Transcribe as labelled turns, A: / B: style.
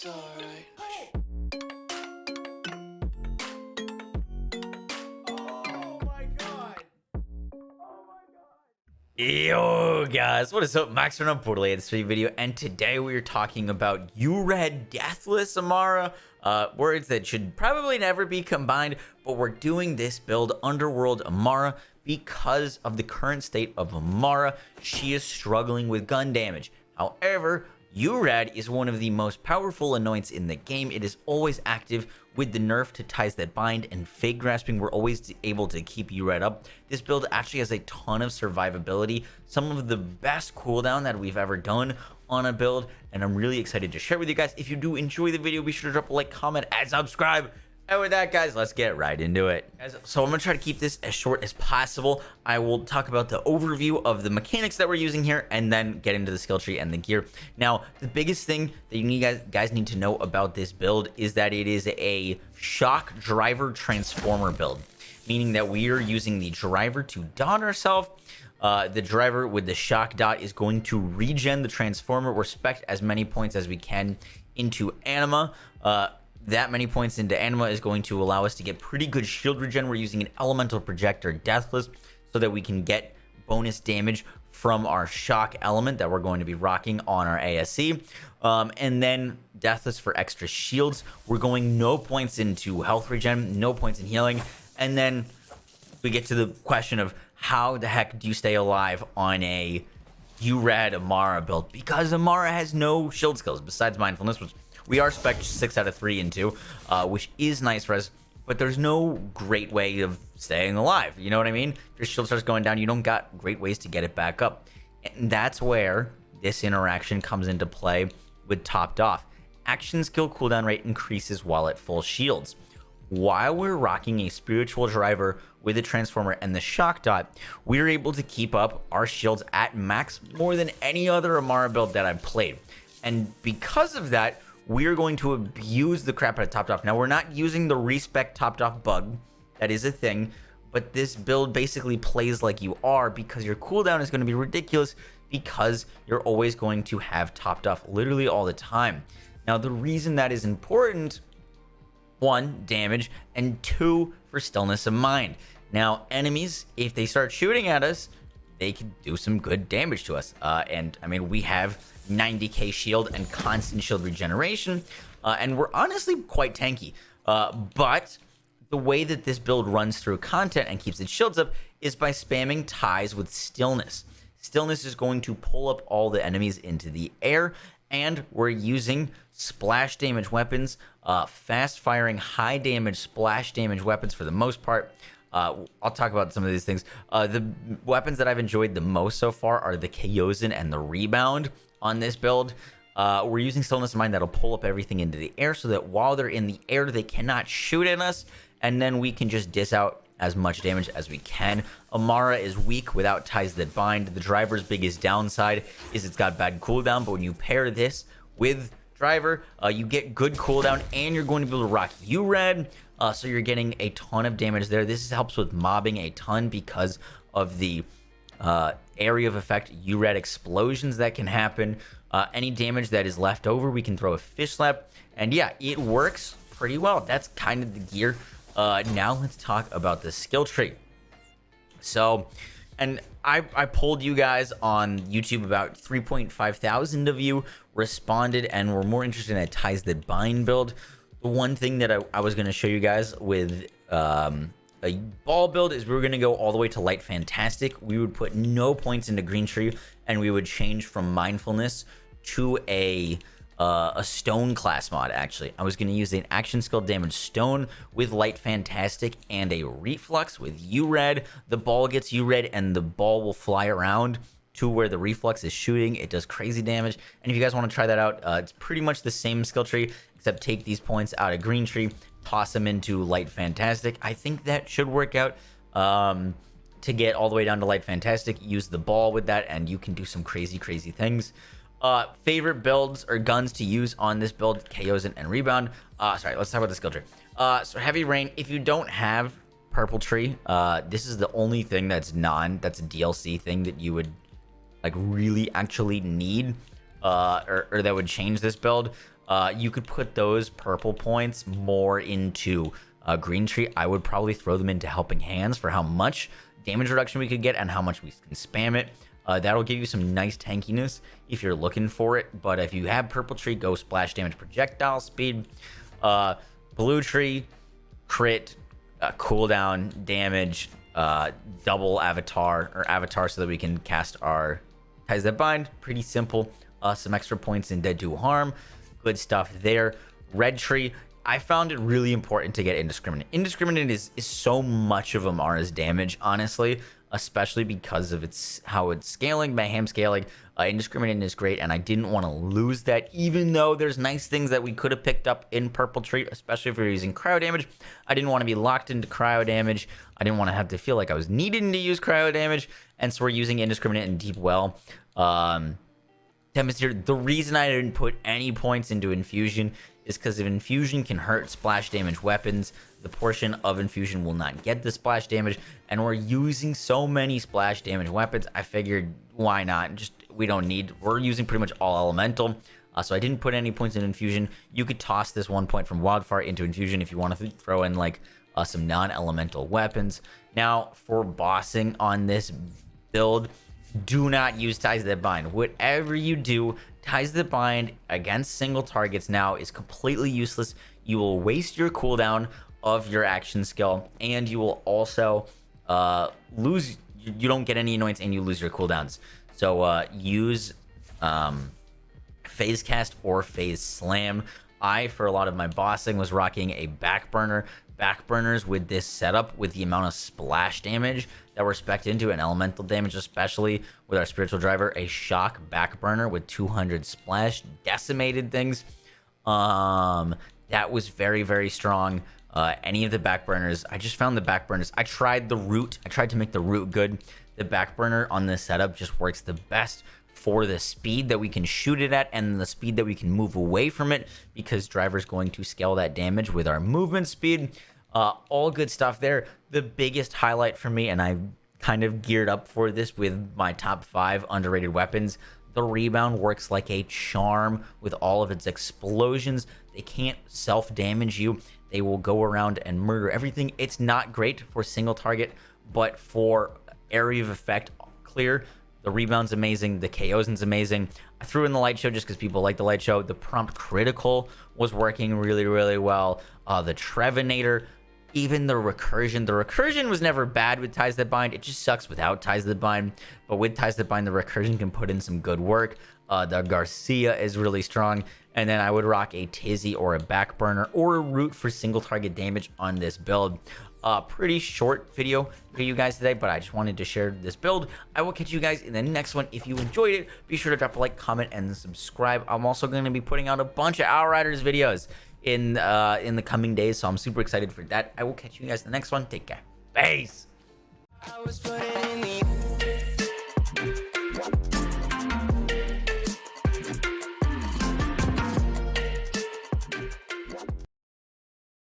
A: It's alright.
B: Oh my god!
C: Yo guys, what is up? Max from Borderlands 3 video, and today we are talking about Urad, Deathless, Amara, words that should probably never be combined, but we're doing this build Underworld Amara because of the current state of Amara. She is struggling with gun damage. However, Urad is one of the most powerful anoints in the game. It is always active with the nerf to Ties That Bind and Fake Grasping. We're always able to keep Urad up. This build actually has a ton of survivability, some of the best cooldown that we've ever done on a build, and I'm really excited to share with you guys. If you do enjoy the video, be sure to drop a like, comment, and subscribe. And with that, guys, let's get right into it. So I'm going to try to keep this as short as possible. I will talk about the overview of the mechanics that we're using here and then get into the skill tree and the gear. Now, the biggest thing that you guys need to know about this build is that it is a shock driver transformer build, meaning that we are using the driver to dot ourselves. The driver with the shock dot is going to regen the transformer, respect as many points as we can into anima. That many points into anima is going to allow us to get pretty good shield regen. We're using an elemental projector, Deathless, so that we can get bonus damage from our shock element that we're going to be rocking on our ASC. And then Deathless for extra shields. We're going no points into health regen, no points in healing. And then we get to the question of how the heck do you stay alive on a Urad Amara build? Because Amara has no shield skills besides mindfulness, which we are spec 6 out of 3 into, which is nice for us, but there's no great way of staying alive. You know what I mean? If your shield starts going down, you don't got great ways to get it back up. And that's where this interaction comes into play with topped off. Action skill cooldown rate increases while at full shields. While we're rocking a spiritual driver with a transformer and the shock dot, we're able to keep up our shields at max more than any other Amara build that I've played. And because of that, we're going to abuse the crap out of topped off. Now, we're not using the respec topped off bug. That is a thing. But this build basically plays like you are, because your cooldown is going to be ridiculous because you're always going to have topped off literally all the time. Now, the reason that is important, 1, damage, and 2, for stillness of mind. Now, enemies, if they start shooting at us, they can do some good damage to us. And I mean, we have 90k shield and constant shield regeneration, and we're honestly quite tanky. But the way that this build runs through content and keeps its shields up is by spamming ties with stillness. Stillness is going to pull up all the enemies into the air, and we're using splash damage weapons, fast firing, high damage, splash damage weapons for the most part. I'll talk about some of these things. The weapons that I've enjoyed the most so far are the Chaosin and the Rebound on this build. We're using Stillness of Mind that'll pull up everything into the air so that while they're in the air, they cannot shoot at us, and then we can just dish out as much damage as we can. Amara is weak without Ties That Bind. The driver's biggest downside is it's got bad cooldown, but when you pair this with driver, you get good cooldown, and you're going to be able to rock Urad. So you're getting a ton of damage there. This helps with mobbing a ton because of the area of effect Urad explosions that can happen. Any damage that is left over, we can throw a fish slap. And yeah, it works pretty well. That's kind of the gear. Now let's talk about the skill tree. So, and I polled you guys on YouTube. About 3.5 thousand of you responded and were more interested in a Ties That Bind build. The one thing that I was going to show you guys with a ball build is we were going to go all the way to Light Fantastic. We would put no points into Green Tree, and we would change from Mindfulness to a Stone class mod. Actually, I was going to use an action skill damage Stone with Light Fantastic and a Reflux with Urad. The ball gets Urad, and the ball will fly around to where the Reflux is shooting. It does crazy damage, and if you guys want to try that out, it's pretty much the same skill tree, except take these points out of Green Tree, toss them into Light Fantastic. I think that should work out. To get all the way down to Light Fantastic, use the ball with that, and you can do some crazy things. Favorite builds or guns to use on this build: Chaosin and Rebound. Sorry, let's talk about the skill tree. So Heavy Rain, if you don't have Purple Tree, this is the only thing that's a DLC thing that you would like really actually need. or that would change this build, you could put those purple points more into green tree. I would probably throw them into helping hands for how much damage reduction we could get and how much we can spam it. That'll give you some nice tankiness if you're looking for it. But if you have purple tree, go splash damage, projectile speed. Blue tree, crit, cooldown, damage, double avatar so that we can cast our Ties That Bind. Pretty simple. Some extra points in Dead Do Harm. Good stuff there. Red tree, I found it really important to get Indiscriminate. Indiscriminate is so much of Amara's damage, honestly, especially because of how it's scaling, Mayhem scaling. Indiscriminate is great, and I didn't want to lose that, even though there's nice things that we could have picked up in Purple Tree, especially if we were using cryo damage. I didn't want to be locked into cryo damage. I didn't want to have to feel like I was needing to use cryo damage, and so we're using Indiscriminate and Deep Well. Demonstrated the reason I didn't put any points into Infusion is because if Infusion can hurt splash damage weapons, the portion of Infusion will not get the splash damage, and we're using so many splash damage weapons, I figured why not? We're using pretty much all elemental, so I didn't put any points in Infusion. You could toss this 1 point from Wildfire into Infusion if you want to throw in like some non-elemental weapons. Now for bossing on this build, do not use Ties That Bind. Whatever you do, Ties That Bind against single targets now is completely useless. You will waste your cooldown of your action skill, and you will also lose. You don't get any annoyance, and you lose your cooldowns. So use Phase Cast or Phase Slam. For a lot of my bossing, was rocking a backburner. Backburners with this setup, with the amount of splash damage that we're spec'd into, and elemental damage, especially with our spiritual driver, a shock backburner with 200 splash decimated things. That was very, very strong. Any of the backburners, I just found the backburners. I tried the root. I tried to make the root good. The backburner on this setup just works the best for the speed that we can shoot it at and the speed that we can move away from it, because driver's going to scale that damage with our movement speed. All good stuff there. The biggest highlight for me, and I kind of geared up for this with my top 5 underrated weapons, the rebound works like a charm with all of its explosions. They can't self-damage you. They will go around and murder everything. It's not great for single target, but for area of effect clear, the rebound's amazing. The KO's amazing. I threw in the light show just because people like the light show. The prompt critical was working really, really well. The Trevinator, even the recursion. The recursion was never bad with Ties That Bind. It just sucks without Ties That Bind. But with Ties That Bind, the recursion can put in some good work. The Garcia is really strong. And then I would rock a Tizzy or a Backburner or a Root for single target damage on this build. Pretty short video for you guys today, but I just wanted to share this build. I will catch you guys in the next one. If you enjoyed it, be sure to drop a like, comment, and subscribe. I'm also going to be putting out a bunch of Outriders videos in the coming days, so I'm super excited for that. I will catch you guys in the next one. Take care. Peace.